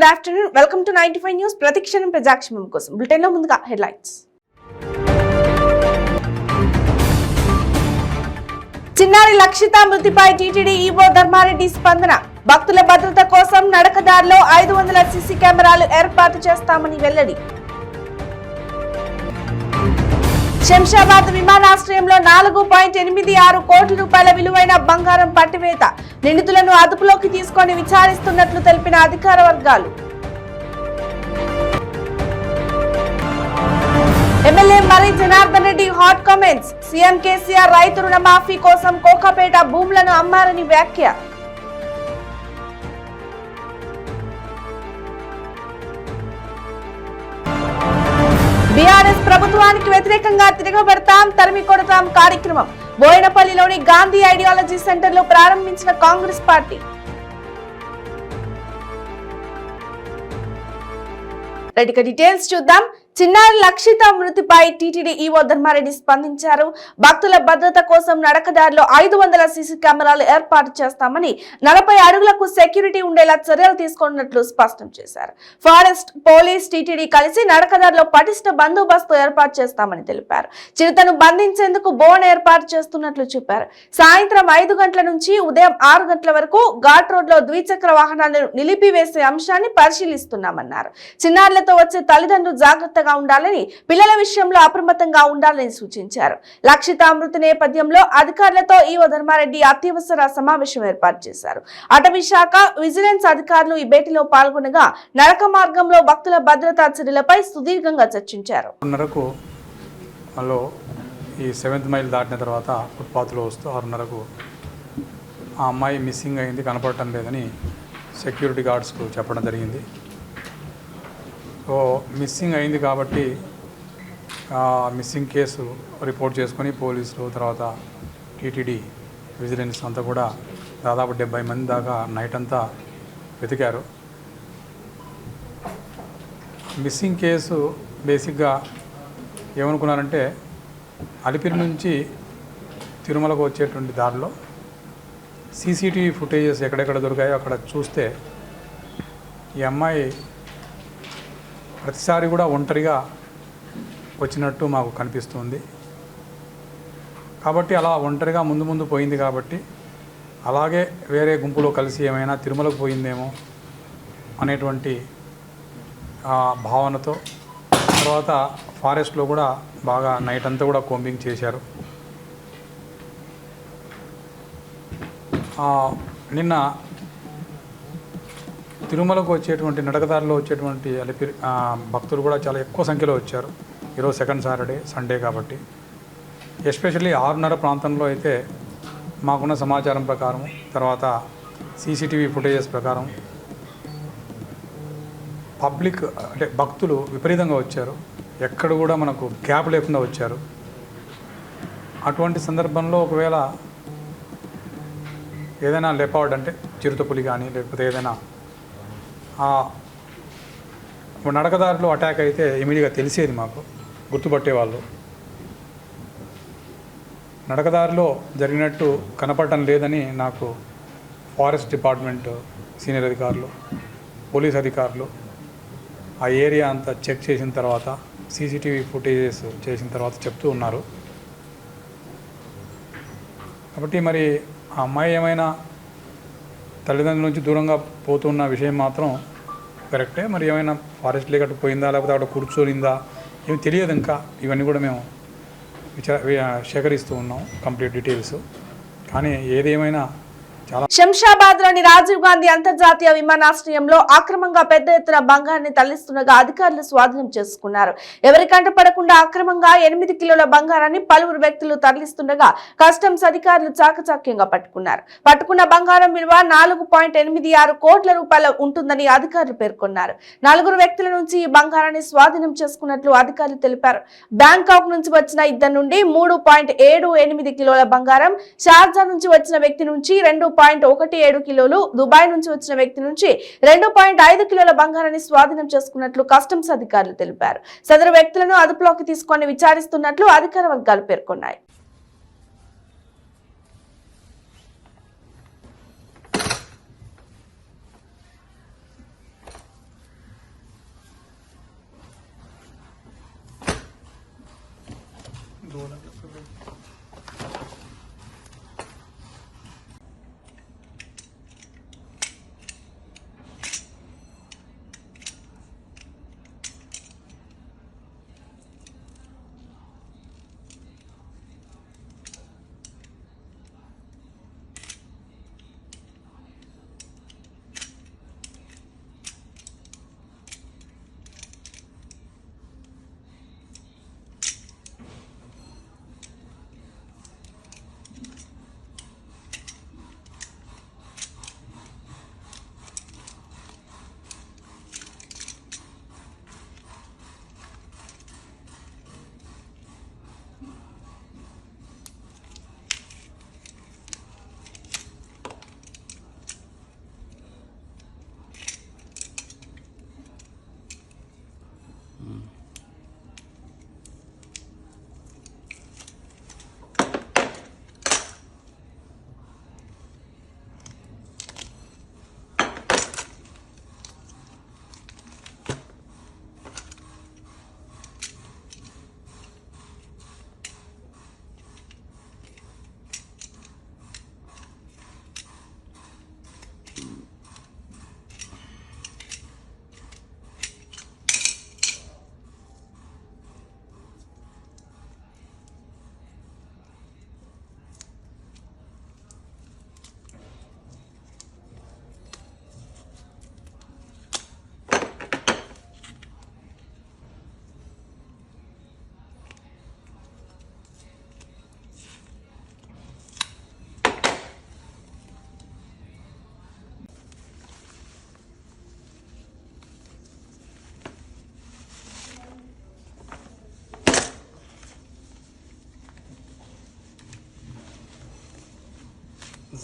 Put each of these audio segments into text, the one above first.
Good afternoon. Welcome to 95 news. ప్రతిక్షణం ప్రజాక్షేమం కోసం bulletin లో ముందుగా హెడ్లైన్స్. చిన్నారి లక్షిత మృతిపై టీటీడీ ఈవో ధర్మారెడ్డి స్పందన. భక్తుల భద్రత కోసం నడకదారిలో 500 సీసీ కెమెరాలు ఏర్పాటు చేస్తామని వెల్లడి. శంషాబాద్ విమానాశ్రయంలో 4.86 కోట్ల రూపాయల విలువైన బంగారం పట్టివేత. నిందితులను అదుపులోకి తీసుకొని విచారిస్తున్నట్లు తెలిపిన అధికార వర్గాలు. ఎమ్మెల్యే మరి Janardhan Reddy hot comments. CM KCR రైతు రుణమాఫీ కోసం కోకాపేట భూములను అమ్మారని వ్యాఖ్య. బీఆర్ఎస్ ప్రభుత్వానికి వ్యతిరేకంగా తిరగబడతాం, తరిమి కొడతాం కార్యక్రమం. బోయినపల్లిలోని గాంధీ ఐడియాలజీ సెంటర్ లో ప్రారంభించిన కాంగ్రెస్ పార్టీ. రైట్, డీటెయిల్స్ చూద్దాం. చిన్నారి లక్షిత మృతిపై టీటీడీ ఈవో ధర్మారెడ్డి స్పందించారు. భక్తుల భద్రత కోసం నడకదారిలో 500 సీసీ కెమెరాలు ఏర్పాటు చేస్తామని, 40 అడుగులకు సెక్యూరిటీ ఉండేలా చర్యలు తీసుకున్నట్లు స్పష్టం చేశారు. ఫారెస్ట్, పోలీస్, టీటీడీ కలిసి నడకదారిలో పటిష్ట బందోబస్తు ఏర్పాటు చేస్తామని తెలిపారు. చిరుతను బంధించేందుకు బోన్ ఏర్పాటు చేస్తున్నట్లు చెప్పారు. సాయంత్రం 5 గంటల నుంచి ఉదయం 6 గంటల వరకు ఘాట్ రోడ్ లో ద్విచక్ర వాహనాలను నిలిపివేసే అంశాన్ని పరిశీలిస్తున్నామన్నారు. చిన్నారులతో వచ్చే తల్లిదండ్రులు జాగ్రత్తగా ఉండాలని, పిల్లల విషయంలో అప్రమత్తంగా ఉండాలని సూచించారు. లక్షిత మృతి నేపథ్యంలో అధికారులతో ఈవో ధర్మారెడ్డి అత్యవసర సమావేశం ఏర్పాటు చేశారు. అటవీ శాఖ, విజిలెన్స్ అధికారులు ఈ భేటీలో పాల్గొనగా నడక మార్గంలో భక్తుల భద్రతా చర్యలపై సుదీర్ఘంగా చర్చించారు. ఈ 7th మైల్ దాటిన తర్వాత ఫుట్పాత్లో వస్తూ 6:30కు ఆ అమ్మాయి మిస్సింగ్ అయింది, కనపడటం లేదని సెక్యూరిటీ గార్డ్స్కు చెప్పడం జరిగింది. సో మిస్సింగ్ అయింది కాబట్టి మిస్సింగ్ కేసు రిపోర్ట్ చేసుకొని పోలీసులు, తర్వాత టీటీడీ, విజిలెన్స్ అంతా కూడా దాదాపు 70 మంది దాకా నైట్ అంతా వెతికారు. మిస్సింగ్ కేసు బేసిక్గా ఏమనుకున్నారంటే, అలిపిరి నుంచి తిరుమలకు వచ్చేటువంటి దారిలో సీసీటీవీ ఫుటేజెస్ ఎక్కడెక్కడ దొరికాయో అక్కడ చూస్తే ఈ అమ్మాయి ప్రతిసారి కూడా ఒంటరిగా వచ్చినట్టు మాకు కనిపిస్తుంది. కాబట్టి అలా ఒంటరిగా ముందు పోయింది కాబట్టి, అలాగే వేరే గుంపులో కలిసి ఏమైనా తిరుమలకు పోయిందేమో అనేటువంటి భావనతో, తర్వాత ఫారెస్ట్లో కూడా బాగా నైట్ అంతా కూడా కోంబింగ్ చేశారు. నిన్న తిరుమలకు వచ్చేటువంటి నడకదారిలో వచ్చేటువంటి అలిపిరి భక్తులు కూడా చాలా ఎక్కువ సంఖ్యలో వచ్చారు. ఈరోజు సెకండ్ సాటర్డే, సండే కాబట్టి. ఎస్పెషల్లీ 6:30 ప్రాంతంలో అయితే మాకున్న సమాచారం ప్రకారం, తర్వాత సీసీటీవీ ఫుటేజెస్ ప్రకారం పబ్లిక్ అంటే భక్తులు విపరీతంగా వచ్చారు. ఎక్కడ కూడా మనకు గ్యాప్ లేకుండా వచ్చారు. అటువంటి సందర్భంలో ఒకవేళ ఏదైనా లెపర్డ్ అంటే చిరుతపులి కానీ, లేకపోతే ఏదైనా నడకదారిలో అటాక్ అయితే ఇమీడియట్గా తెలిసేది, మాకు గుర్తుపట్టేవాళ్ళు. నడకదారిలో జరిగినట్టు కనపడటం లేదని నాకు ఫారెస్ట్ డిపార్ట్మెంట్ సీనియర్ అధికారులు, పోలీస్ అధికారులు ఆ ఏరియా అంతా చెక్ చేసిన తర్వాత, సీసీటీవీ ఫుటేజెస్ చేసిన తర్వాత చెప్తూ ఉన్నారు. కాబట్టి మరి ఆ అమ్మాయి ఏమైనా తల్లిదండ్రుల నుంచి దూరంగా పోతున్న విషయం మాత్రం కరెక్టే. మరి ఏమైనా ఫారెస్ట్ లేకట్టు పోయిందా, లేకపోతే అక్కడ కూర్చోనిందా, ఏమి తెలియదు. ఇంకా ఇవన్నీ కూడా మేము సేకరిస్తూ ఉన్నాం, కంప్లీట్ డీటెయిల్స్. కానీ ఏదేమైనా శంషాబాద్ లోని రాజీవ్ గాంధీ అంతర్జాతీయ విమానాశ్రయంలో అక్రమంగా పెద్ద ఎత్తున బంగారాన్ని తరలిస్తుండగా అధికారులు స్వాధీనం చేసుకున్నారు. ఎవరి కంట పడకుండా అక్రమంగా 8 కిలోల బంగారాన్ని పలువురు వ్యక్తులు తరలిస్తుండగా కస్టమ్స్ అధికారులు చాకచక్యంగా పట్టుకున్నారు. పట్టుకున్న బంగారం విలువ 4.86 కోట్ల రూపాయలు ఉంటుందని అధికారులు పేర్కొన్నారు. 4 వ్యక్తుల నుంచి ఈ బంగారాన్ని స్వాధీనం చేసుకున్నట్లు అధికారులు తెలిపారు. బ్యాంకాక్ నుంచి వచ్చిన ఇద్దరు నుండి 3.78 కిలోల బంగారం, షార్జా నుంచి వచ్చిన వ్యక్తి నుంచి 2.17 కిలోలు, దుబాయ్ నుంచి వచ్చిన వ్యక్తి నుంచి 2.5 కిలోల బంగారాన్ని స్వాధీనం చేసుకున్నట్లు కస్టమ్స్ అధికారులు తెలిపారు. సదరు వ్యక్తులను అదుపులోకి తీసుకొని విచారిస్తున్నట్లు అధికార వర్గాలు పేర్కొన్నాయి.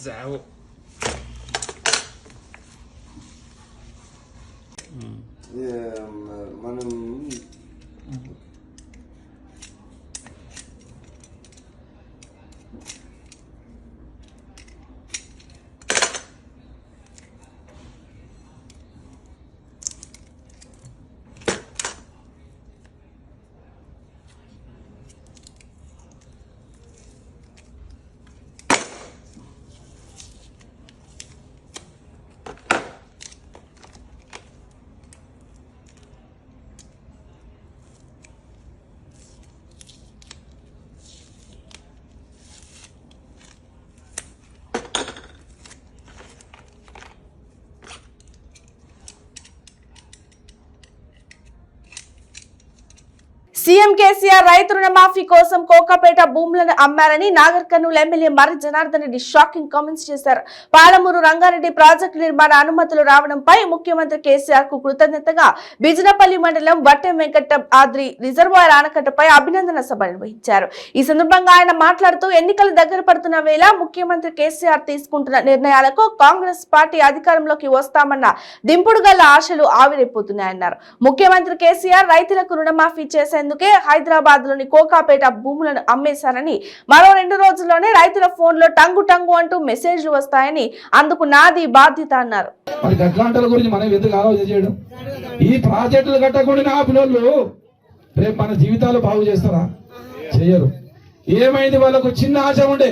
Zero. మనం సీఎం కేసీఆర్ రైతు రుణమాఫీ కోసం కోకాపేట భూములను అమ్మారని నాగర్ కర్నూలు ఎమ్మెల్యే మర్రి జనార్దన్ రెడ్డి షాకింగ్ కామెంట్స్ చేశారు. పాలమూరు రంగారెడ్డి ప్రాజెక్టు నిర్మాణ అనుమతులు రావడంపై ముఖ్యమంత్రి కేసీఆర్ కు కృతజ్ఞతగా బిజినపల్లి మండలం వట్టెం వెంకట ఆద్రి రిజర్వాయర్ ఆనకట్టపై అభినందన సభ నిర్వహించారు. ఈ సందర్భంగా ఆయన మాట్లాడుతూ ఎన్నికలు దగ్గర పడుతున్న వేళ ముఖ్యమంత్రి కేసీఆర్ తీసుకుంటున్న నిర్ణయాలకు కాంగ్రెస్ పార్టీ అధికారంలోకి వస్తామన్న దింపుడు గల్ల ఆశలు ఆవిరైపోతున్నాయన్నారు. ముఖ్యమంత్రి కేసీఆర్ రైతులకు రుణమాఫీ చేసేందుకు హైదరాబాద్ లోని కోకాపేట భూములను అమ్మేశారని, మరో 2 రోజుల్లోనే రైతుల ఫోన్ లో టంగు టంగు అంటూ మెసేజ్లు వస్తాయని, అందుకు నాది బాధ్యత అన్నారు. ఈ ప్రాజెక్టులు కట్టకుండా పిల్లలు రేపు మన జీవితాలు బాగు చేస్తారా? చెయ్యరు. ఏమైంది? వాళ్ళకు చిన్న ఆశ ఉండే,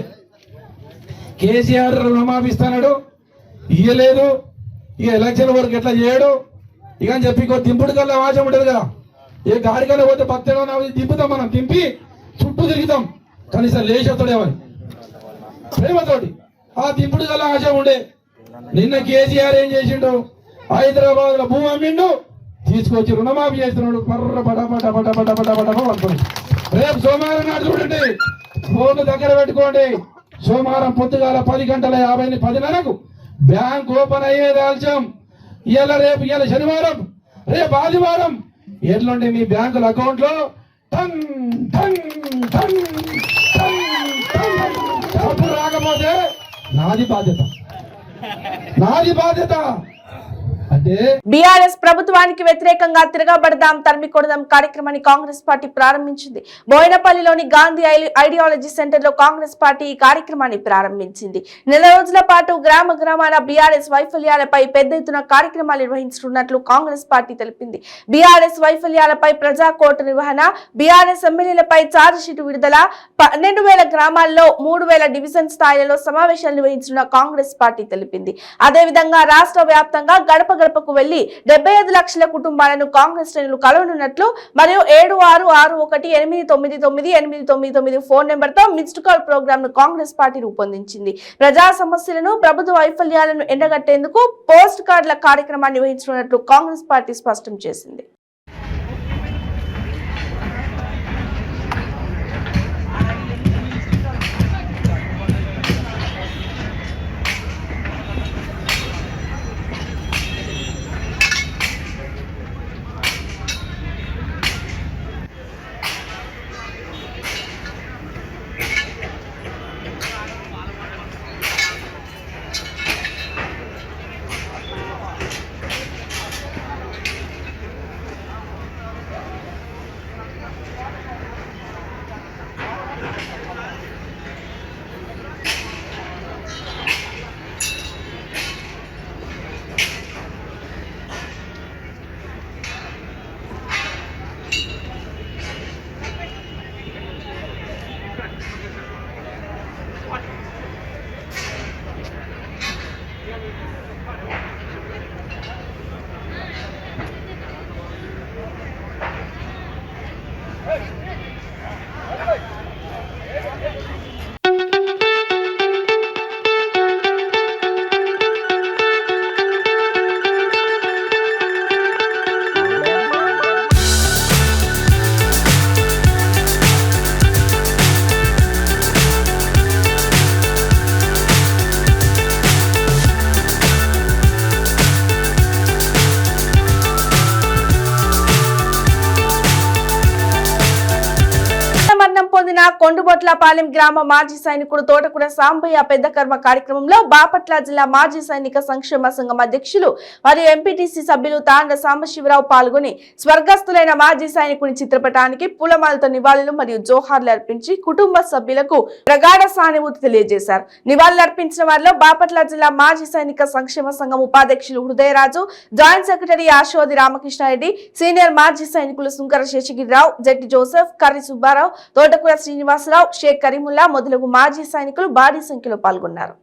కేసీఆర్ రుణమాఫీ ఇస్తాడు, ఇయ్యలేదు, ఇక ఎలక్షన్ వరకు ఎట్లా చేయడు ఇక అని చెప్పి దింపుడు కల్లా ఆశ ఉంటుంది కదా. ఏ గాడికైనా పోతే పత్తగా దింపుతాం, మనం దింపి చుట్టూ తిరుగుతాం, కనీసం లేచేస్తాడేమని ప్రేమతోటి. ఆ దింపుడు గల ఆశ ఉండే. నిన్న కేసీఆర్ ఏం చేసిండు? హైదరాబాద్ లో భూమి అమ్మిండు, తీసుకొచ్చి రుణమాఫీ చేస్తున్నాడు. పర్ర పట పట పట పట పట పట పడుతుంది. రేపు సోమవారం నాడు చూడండి, ఫోన్ దగ్గర పెట్టుకోండి. సోమవారం పొద్దుగాల 10:50 బ్యాంక్ ఓపెన్ అయ్యేది ఆలస్యం. రేపు శనివారం, రేపు ఆదివారం ఎట్లుంటే మీ బ్యాంకుల అకౌంట్ లో డబ్బులు రాకపోతే నాది బాధ్యత. అంటే బీఆర్ఎస్ ప్రభుత్వానికి వ్యతిరేకంగా తిరగబడదాం తరిమి కొడదాం కార్యక్రమాన్ని కాంగ్రెస్ పార్టీ ప్రారంభించింది. బోయినపల్లిలోని గాంధీ ఐడియాలజీ సెంటర్ లో కాంగ్రెస్ పార్టీ ఈ కార్యక్రమాన్ని ప్రారంభించింది. నెల రోజుల పాటు గ్రామ గ్రామాల బీఆర్ఎస్ వైఫల్యాలపై పెద్ద ఎత్తున కార్యక్రమాలు నిర్వహించనున్నట్లు కాంగ్రెస్ పార్టీ తెలిపింది. బీఆర్ఎస్ వైఫల్యాలపై ప్రజా కోర్టు నిర్వహణ, బీఆర్ఎస్ ఎమ్మెల్యేలపై ఛార్జ్ షీటు విడుదల, 12,000 గ్రామాల్లో 3,000 డివిజన్ స్థాయిలలో సమావేశాలు నిర్వహించిన కాంగ్రెస్ పార్టీ తెలిపింది. అదేవిధంగా రాష్ట్ర వ్యాప్తంగా గడప గడపకు వెళ్లి 75 లక్షల కుటుంబాలను కాంగ్రెస్ శ్రేణులు కలవనున్నట్లు మరియు 7661899899 ఫోన్ నెంబర్ తో మిస్డ్ కాల్ ప్రోగ్రామ్ ను కాంగ్రెస్ పార్టీ రూపొందించింది. ప్రజా సమస్యలను, ప్రభుత్వ వైఫల్యాలను ఎండగట్టేందుకు పోస్ట్ కార్డుల కార్యక్రమాన్ని నిర్వహించనున్నట్లు కాంగ్రెస్ పార్టీ స్పష్టం చేసింది. కొండుబొట్లపాలెం గ్రామ మాజీ సైనికుడు తోటకూర సాంబయ్య పెద్ద కర్మ కార్యక్రమంలో బాపట్ల జిల్లా మాజీ సైనిక సంక్షేమ సంఘం అధ్యక్షులు మరియు ఎంపీటీసీ సభ్యులు తాండ్ర సాంబశివరావు పాల్గొని స్వర్గస్థులైన మాజీ సైనికుని చిత్రపటానికి పూలమాలతో నివాళులు మరియు జోహార్లు అర్పించి కుటుంబ సభ్యులకు ప్రగాఢ సానుభూతి తెలియజేశారు. నివాళులు అర్పించిన వారిలో బాపట్ల జిల్లా మాజీ సైనిక సంక్షేమ సంఘం ఉపాధ్యక్షులు Hrudayaraju, joint secretary Ashodi Ramakrishnareddy, senior మాజీ సైనికులు సుంకర శేషగిరిరావు, జట్టి జోసెఫ్, కర్రి సుబ్బారావు, తోటకూర శ్రీనివాసరావు, షేక్ కరీముల్లా మొదలగు మాజీ సైనికులు భారీ సంఖ్యలో పాల్గొన్నారు.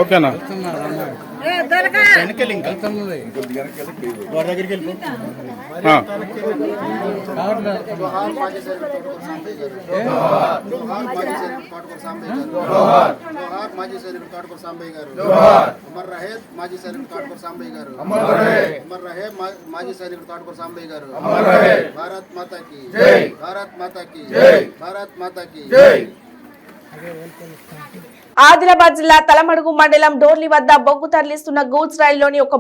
ఓకేనా మాజీ సైనికుడు తోటకూర సాంబయ్య గారు, అమర్ రహే మాజీ సైనికుడు తోటకూర సాంబయ్య గారు, అమర్ రహే మాజీ సైనికుడు తోటకూర సాంబయ్య గారు. భారత్ మాతాకి జై, భారత్ మాతాకి జై, భారత్ మాతాకి జై. ఆదిలాబాద్ జిల్లా తలమడుగు మండలం డోర్లి వద్ద బొగ్గు తరలిస్తున్న గూడ్స్ రైలులోని ఒక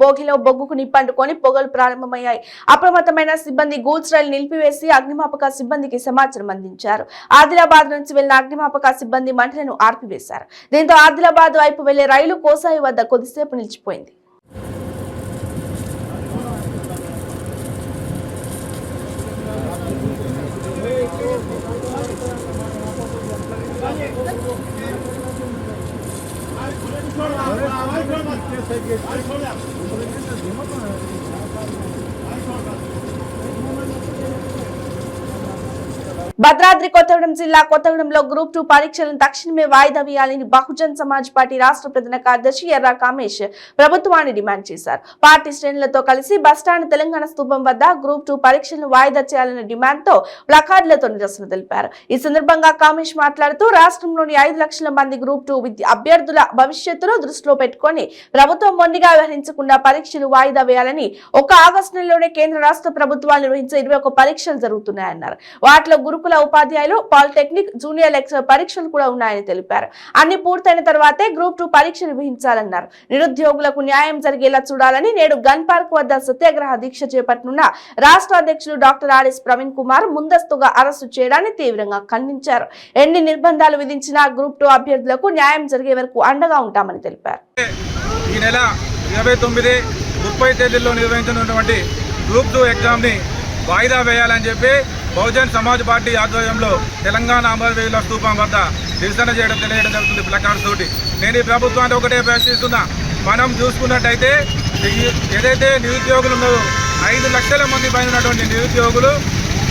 బోగిలో బొగ్గుకు నిప్పంటుకొని పొగలు ప్రారంభమయ్యాయి. అప్రమత్తమైన సిబ్బంది గూడ్స్ రైలు నిలిపివేసి అగ్నిమాపక సిబ్బందికి సమాచారం అందించారు. ఆదిలాబాద్ నుంచి వెళ్లిన అగ్నిమాపక సిబ్బంది మంటలను ఆర్పివేశారు. దీంతో ఆదిలాబాద్ వైపు వెళ్లే రైలు కోసాయి వద్ద కొద్దిసేపు నిలిచిపోయింది. భద్రాద్రి కొత్తగూడెం జిల్లా కొత్తగూడెంలో గ్రూప్ 2 పరీక్షలను తక్షణమే వాయిదా వేయాలని బహుజన్ సమాజ్ పార్టీ రాష్ట్ర ప్రధాన కార్యదర్శి ఎర్రా కామేష్ ప్రభుత్వాన్ని డిమాండ్ చేశారు. పార్టీ శ్రేణులతో కలిసి బస్టాండ్ తెలంగాణ స్తూపం వద్ద గ్రూప్ 2 పరీక్షలను వాయిదా చేయాలనే డిమాండ్తో ప్లకార్డులతో నిరసన తెలిపారు. ఈ సందర్భంగా కామేష్ మాట్లాడుతూ రాష్ట్రంలోని 5 లక్షల మంది గ్రూప్ 2 అభ్యర్థుల భవిష్యత్తును దృష్టిలో పెట్టుకుని ప్రభుత్వం మొండిగా వ్యవహరించకుండా పరీక్షలు వాయిదా వేయాలని. ఆగస్టు నెలలోనే కేంద్ర రాష్ట్ర ప్రభుత్వాలు నిర్వహించే 21 పరీక్షలు జరుగుతున్నాయన్నారు. వాటిలో గురుకుల ఉపాధ్యాయులు, పాలిటెక్నిక్, జూనియర్ లెక్చరర్ పరీక్షలు కూడా ఉన్నాయని తెలిపారు. అన్ని పూర్తయిన తర్వాతే గ్రూప్ 2 పరీక్ష నిర్వహించాలన్నారు. నిరుద్యోగులకు న్యాయం జరిగేలా చూడాలని నేడు గన్ పార్క్ వద్ద సత్యాగ్రహ దీక్ష చేపట్టనున్న రాష్ట్ర అధ్యక్షులు డాక్టర్ ఆర్ఎస్ ప్రవీణ్ కుమార్ ముందస్తుగా అరెస్టు చేయడాన్ని తీవ్రంగా ఖండించారు. ఎన్ని నిర్బంధాలు విధించినా గ్రూప్ 2 అభ్యర్థులకు న్యాయం జరిగే వరకు అండగా ఉంటామని తెలిపారు. ఈ నెల 29, 30 తేదీల్లో నిర్వహించనున్నటువంటి గ్రూప్ 2 ఎగ్జామ్ని వాయిదా వేయాలని చెప్పి బహుజన్ సమాజ్ పార్టీ ఆధ్వర్యంలో తెలంగాణ అమరవీరుల స్తూపం వద్ద నిరసన తెలియడం జరుగుతుంది ప్లకార్డ్స్ తోటి. నేను ఈ ప్రభుత్వాన్ని ఒకటే ప్రశ్నిస్తున్నా, మనం చూసుకున్నట్టయితే ఏదైతే నిరుద్యోగులు ఉన్నారో 5 లక్షల మంది పైన ఉన్నటువంటి నిరుద్యోగులు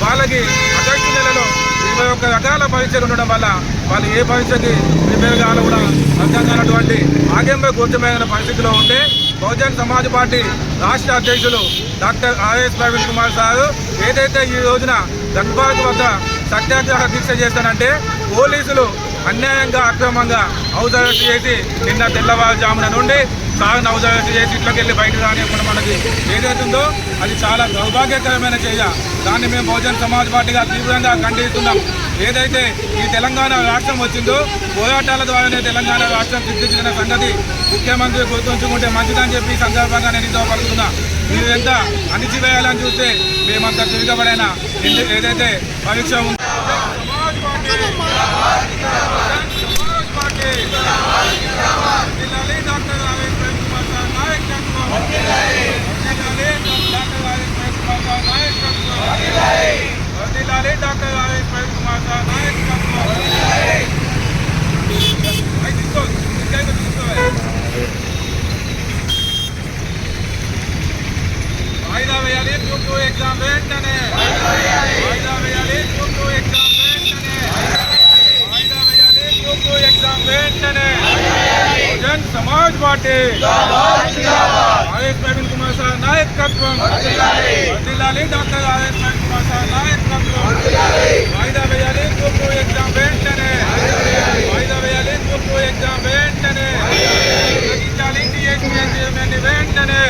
వాళ్ళకి ఆగస్టు నెలలో 21 రకాల పరీక్షలు ఉండడం వల్ల వాళ్ళు ఏ పరీక్షకి ప్రిపేర్ కావాలో కూడా అర్థం కానటువంటి ఆగంబ గోచరమైన పరిస్థితిలో ఉంటే బహుజన్ సమాజ్ పార్టీ రాష్ట్ర అధ్యక్షులు doctor RS Praveen Kumar sir ఏదైతే ఈ రోజున గన్పార్క్ వద్ద సత్యాగ్రహ దీక్ష చేస్తానంటే పోలీసులు అన్యాయంగా అక్రమంగా హౌస్ అరెస్ట్ చేసి నిన్న తెల్లవారుజామున నుండి సార్ని హౌస్ అరెస్ట్ చేసి ఇట్లోకి వెళ్ళి బయటకు రానివ్వకుండా మనకి ఏదైతుందో అది చాలా దౌర్భాగ్యకరమైన చర్య. దాన్ని మేము బహుజన్ సమాజ్ పార్టీగా తీవ్రంగా ఖండిస్తున్నాం. ఏదైతే ఈ తెలంగాణ రాష్ట్రం వచ్చిందో పోరాటాల ద్వారానే తెలంగాణ రాష్ట్రం సిద్ధించిన సంగతి ముఖ్యమంత్రి గుర్తుంచుకుంటే మంచిదని చెప్పి సందర్భంగా నేను ఇంతో పడుతున్నా. మీరు ఎంత అణిచివేయాలని చూస్తే మేమంతా తిరగబడైన ఏదైతే పరీక్ష ఉందో వాయిదా వేయాలి గ్రూప్ 2 ఎగ్జామ్ వెంటనే. వాయిదా వేయాలి గ్రూప్ 2 ఎగ్జామ్ వెంటనే. వాయిదా వేయాలి గ్రూప్ 2 ఎగ్జామ్ వెంటనే. Bahujan Samaj party RS Praveen Kumar sir నాయకత్వం వర్ధిల్లాలి. Doctor RS Praveen Kumar sir నాయకత్వం. వాయిదా వేయాలి గ్రూప్ 2 ఎగ్జామ్ వెంటనే. వాయిదా వేయాలి గ్రూప్ 2 ఎగ్జామ్ వెంటనే. తగ్గించాలి టీఎస్పీఎస్ చైర్మన్ వెంటనే.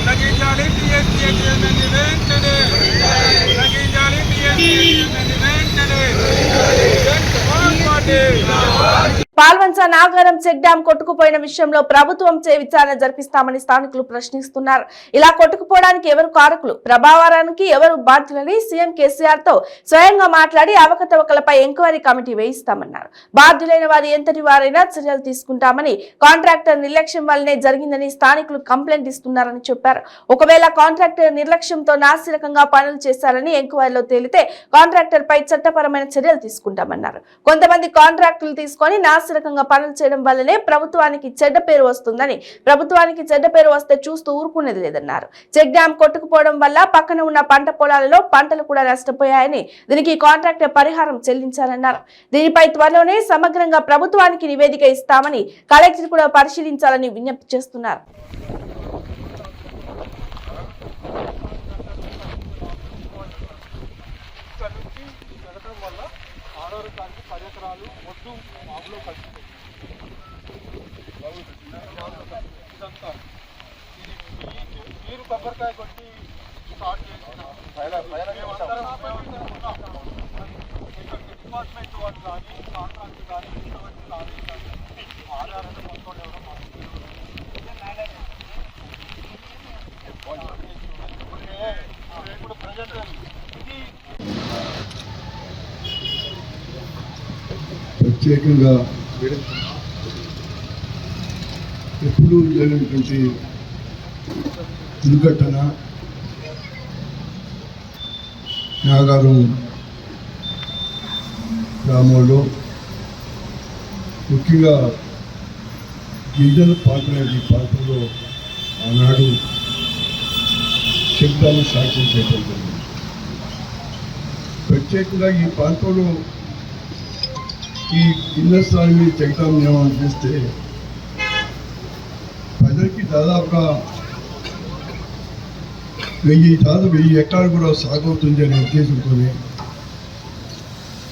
తగ్గించాలి టీఎస్పీఎస్ చైర్మన్ వెంటనే. తగ్గించాలి టీఎస్పీఎస్ చైర్మన్ వెంటనే. Samaj party Palvancha Nagaram check dam కొట్టుకుపోయిన విషయంలో ప్రభుత్వంచే విచారణ జరిపిస్తామని స్థానికులు ప్రశ్నిస్తున్నారు. ఇలా కొట్టుకుపోవడానికి ఎవరు కారకులు, ప్రభావానికి ఎవరు బాధ్యులని సీఎం కేసీఆర్ తో స్వయంగా మాట్లాడి అవకతవకలపై ఎంక్వైరీ కమిటీ వేయిస్తామన్నారు. బాధ్యులైన వారు ఎంతటి వారైనా చర్యలు తీసుకుంటామని, కాంట్రాక్టర్ నిర్లక్ష్యం వల్లనే జరిగిందని స్థానికులు కంప్లైంట్ ఇస్తున్నారని చెప్పారు. ఒకవేళ కాంట్రాక్టర్ నిర్లక్ష్యంతో నాసిరకంగా పనులు చేశారని ఎంక్వైరీలో తేలితే కాంట్రాక్టర్ పై చట్టపరమైన చర్యలు తీసుకుంటామన్నారు. కొంతమంది కాంట్రాక్టులు తీసుకొని నాసిరకంగా పనులు చేయడం వల్లనే ప్రభుత్వానికి చెడ్డ పేరు వస్తుందని, ప్రభుత్వానికి చెడ్డ పేరు వస్తే చూస్తూ ఊరుకునేది లేదన్నారు. చెక్ డ్యాం కొట్టుకుపోవడం వల్ల పక్కన ఉన్న పంట పొలాలలో పంటలు కూడా నష్టపోయాయని, దీనికి కాంట్రాక్టర్ పరిహారం చెల్లించాలన్నారు. దీనిపై త్వరలోనే సమగ్రంగా ప్రభుత్వానికి నివేదిక ఇస్తామని కలెక్టర్ కూడా పరిశీలించాలని విజ్ఞప్తి చేస్తున్నారు. మీరు కొబ్బరికాయ కొట్టి స్టార్ట్ చేసిన డిపార్ట్మెంట్ వాళ్ళు కానీ కాంట్రాక్ట్ కానీ ఆధారాన్ని మొత్తం ఇప్పుడు ప్రజెంట్ ఇది ప్రత్యేకంగా ఎప్పుడూ లేనటువంటి దుర్ఘటన నాగారం గ్రామంలో ముఖ్యంగా గిరిజన పాత్ర ఈ పాత్రలో ఆనాడు శబ్దాన్ని సాక్ష్యం చేయడం జరిగింది. ప్రత్యేకంగా ఈ ప్రాంతంలో ఈ గిన్నెస్థాయి చెక్డాం నియమనం చేస్తే ప్రజలకి దాదాపుగా 1000 ఎకరాలు కూడా సాగవుతుంది అనే ఉద్దేశంతో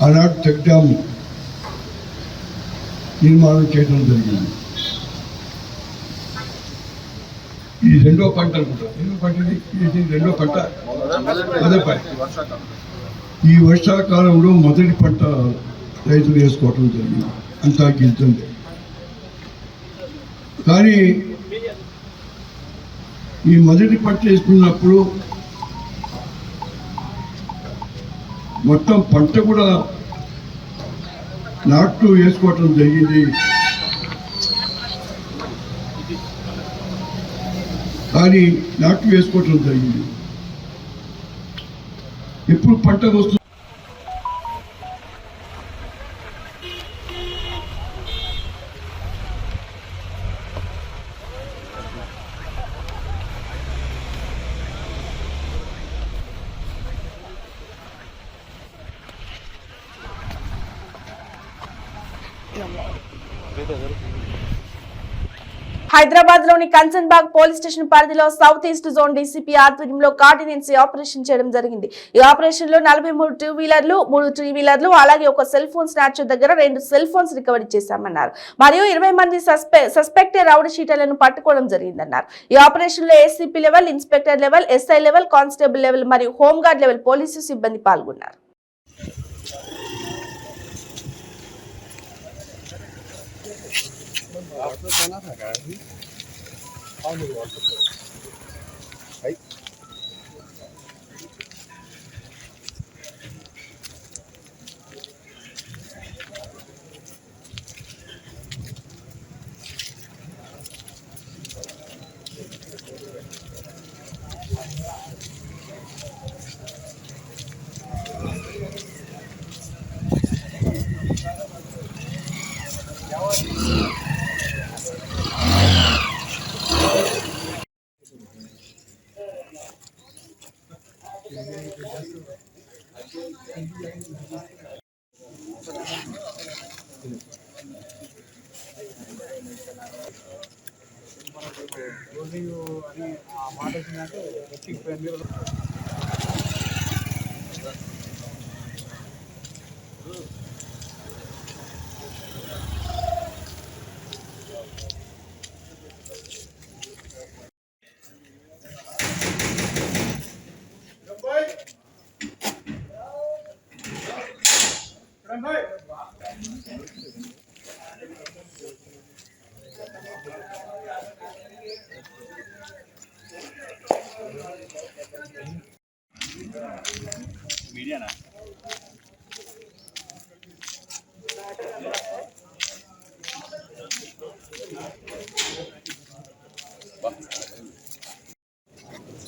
ఆనాడు చెక్ డ్యామ్ నిర్మాణం చేయడం జరిగింది. ఈ రెండో పంట అనుకుంటా, రెండో పంట అదే పంట. ఈ వర్షాకాలంలో మొదటి పంట రైతులు వేసుకోవటం జరిగింది, అంతా గిరిజనులే. కానీ ఈ మొదటి పంట వేసుకున్నప్పుడు మొత్తం పంట కూడా నాట్లు వేసుకోవటం జరిగింది. కానీ నాట్లు వేసుకోవటం జరిగింది. ఎప్పుడు పంట వస్తుంది హైదరాబాద్ లోని కంచన్బాగ్ పోలీస్ స్టేషన్ పరిధిలో సౌత్ ఈస్ట్ జోన్ డీసీపీ ఆధ్వర్యంలో కార్డినెన్సీ ఆపరేషన్ చేయడం జరిగింది. ఈ ఆపరేషన్ లో 43 టూ వీలర్లు, 3 త్రీ వీలర్లు, అలాగే ఒక సెల్ ఫోన్ స్నాచర్ దగ్గర 2 సెల్ ఫోన్స్ రికవరీ చేశామన్నారు. మరియు 20 మంది సస్పెక్టెడ్ రౌడీ షీటర్లను పట్టుకోవడం జరిగిందన్నారు. ఈ ఆపరేషన్ లో ACP level, inspector level, SI level, constable level మరియు హోంగార్డ్ లెవెల్ పోలీసు సిబ్బంది పాల్గొన్నారు.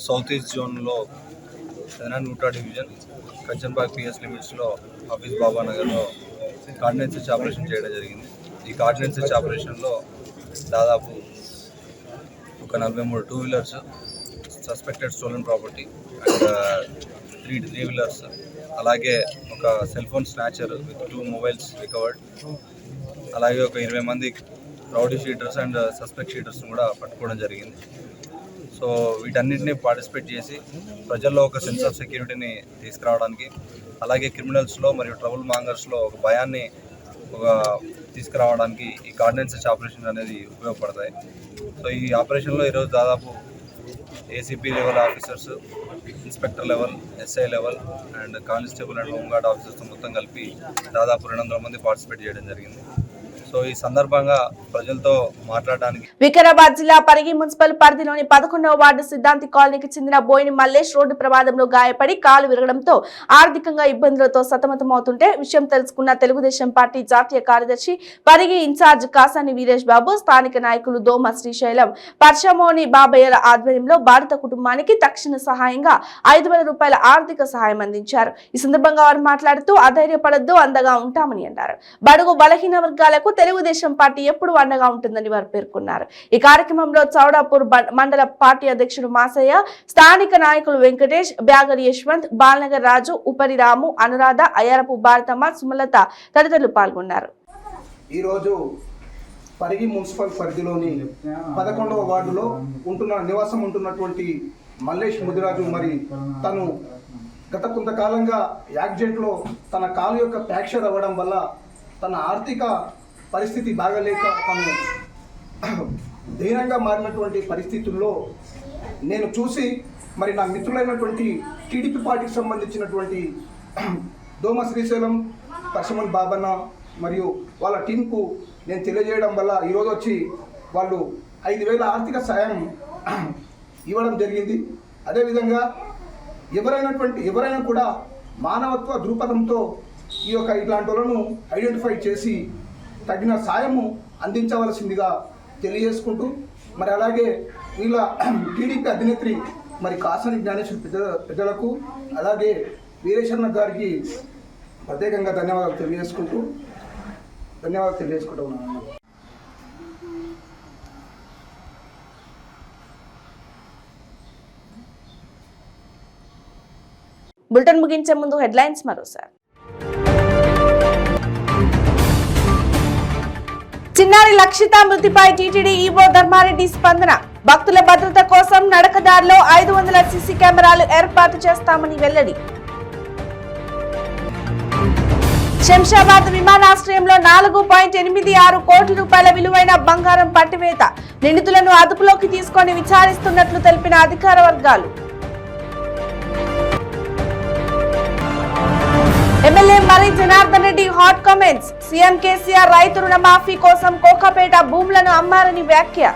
సౌత్ ఈస్ట్ జోన్లో 100 డివిజన్ కంచన్బాగ్ పిఎస్ లిమిట్స్లో ఆఫీస్ బాబానగర్లో కార్డినెన్స్ ఆపరేషన్ చేయడం జరిగింది. ఈ కార్డినెన్స్ ఆపరేషన్లో దాదాపు ఒక 43 two wheelers, suspected stolen property and 3 three wheelers, అలాగే ఒక cell phone snatcher with 2 mobiles recovered, అలాగే ఒక 20 మంది రౌడీ షీటర్స్ అండ్ సస్పెక్ట్ షీటర్స్ని కూడా పట్టుకోవడం జరిగింది. సో వీటన్నిటిని పార్టిసిపేట్ చేసి ప్రజల్లో ఒక సెన్స్ ఆఫ్ సెక్యూరిటీని తీసుకురావడానికి, అలాగే క్రిమినల్స్లో మరియు ట్రబుల్ మాంగర్స్లో ఒక భయాన్ని తీసుకురావడానికి ఈ కార్డినెన్స్ ఆపరేషన్ అనేది ఉపయోగపడతాయి. సో ఈ ఆపరేషన్లో ఈరోజు దాదాపు ACP level officers, inspector level, SI level and constable and home guard officers మొత్తం కలిపి దాదాపు 200 మంది పార్టిసిపేట్ చేయడం జరిగింది. సో ఈ సందర్భంగా ప్రజలతో మాట్లాడడానికి వికారాబాద్ జిల్లా పరిగి మున్సిపల్ పరిధిలోని 11వ వార్డు సిద్ధాంతి కాలనీకి చెందిన బోయిని మల్లేష్ రోడ్డు ప్రమాదంలో గాయపడి కాలు విరగడంతో ఆర్థికంగా ఇబ్బందులతో సతమతమవుతుంటే విషయం తెలుసుకున్న తెలుగుదేశం పార్టీ జాతీయ కార్యదర్శి, పరిగి ఇన్ఛార్జ్ కాసాని వీరేష్ బాబు, స్థానిక నాయకులు దోమ శ్రీశైలం, పర్షమోని బాబయ్యల ఆధ్వర్యంలో బాధిత కుటుంబానికి తక్షణ సహాయంగా 5,000 రూపాయల ఆర్థిక సహాయం అందించారు. ఈ సందర్భంగా వారు మాట్లాడుతూ అధైర్యపడద్దు, అండగా ఉంటామని అన్నారు. బడుగు బలహీన వర్గాలకు తెలుగుదేశం పార్టీ ఎప్పుడు అండగా ఉంటుందని వారు పేర్కొన్నారు. ఈ కార్యక్రమంలో చౌడాపూర్ మండల పార్టీ అధ్యక్షుడు మాసయ్య, స్థానిక నాయకులు వెంకటేష్, బ్యాగరి యశ్వంత్, బాలనగర్ రాజు, ఉపరి రాము, అనురాధ, అయ్యారపు భారతమ్మ, సుమలత తదితరులు పాల్గొన్నారు. ఈరోజు పరిగి మున్సిపల్ పరిధిలోని 11వ వార్డులో నివాసం ఉంటున్నటువంటి మల్లేష్ ముదిరాజు మరి తను గత కొంతకాలంగా యాక్సిడెంట్లో తన కాలు యొక్క ఫ్రాక్చర్ అవ్వడం వల్ల తన ఆర్థిక పరిస్థితి బాగలేక తను దీనంగా మారినటువంటి పరిస్థితుల్లో నేను చూసి మరి నా మిత్రులైనటువంటి టీడీపీ పార్టీకి సంబంధించినటువంటి దోమ శ్రీశైలం, పరశమన్ బాబన్న మరియు వాళ్ళ టీంకు నేను తెలియజేయడం వల్ల ఈరోజు వచ్చి వాళ్ళు 5,000 ఆర్థిక సాయం ఇవ్వడం జరిగింది. అదేవిధంగా ఎవరైనా కూడా మానవత్వ దృక్పథంతో ఈ యొక్క ఇట్లాంటి వాళ్ళను ఐడెంటిఫై చేసి తగిన సాయము అందించవలసిందిగా తెలియజేసుకుంటూ మరి అలాగే వీళ్ళ టీడీపీ అధినేత్రి మరి కాసాని జ్ఞానేశ్వర పెద్దలకు అలాగే వీరేశన్న గారికి ప్రత్యేకంగా ధన్యవాదాలు తెలియజేసుకుంటూ ఉన్నాను. బులెటిన్ ముగించే ముందు హెడ్లైన్స్ మరోసారి. చిన్నారి లక్షిత మృతిపై టీటీడీ ఈవో ధర్మారెడ్డి స్పందన. భక్తుల భద్రత కోసం నడకదారిలో 500 సీసీ కెమెరాలు ఏర్పాటు చేస్తామని వెల్లడి. శంషాబాద్ విమానాశ్రయంలో 4.86 కోట్ల రూపాయల విలువైన బంగారం పట్టివేత. నిందితులను అదుపులోకి తీసుకొని విచారిస్తున్నట్లు తెలిపిన అధికార వర్గాలు. ఎమ్మెల్యే మరి Janardhan Reddy hot comments. CM KCR రైతు రుణమాఫీ కోసం కోకాపేట భూములను అమ్మారని వ్యాఖ్య.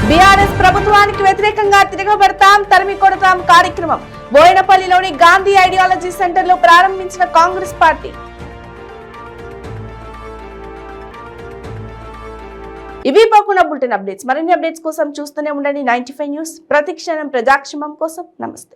బీఆర్ఎస్ ప్రభుత్వానికి వ్యతిరేకంగా తిరగబడతాం, తరిమి కొడతాం కార్యక్రమం. బోయినపల్లిలోని గాంధీ ఐడియాలజీ సెంటర్ లో ప్రారంభించిన కాంగ్రెస్ పార్టీ. ఇవి పోకుండా బులెటిన్ అప్డేట్స్. మరిన్ని అప్డేట్స్ కోసం చూస్తూనే ఉండండి 95 న్యూస్. ప్రతిక్షణం ప్రజాక్షేమం కోసం. నమస్తే.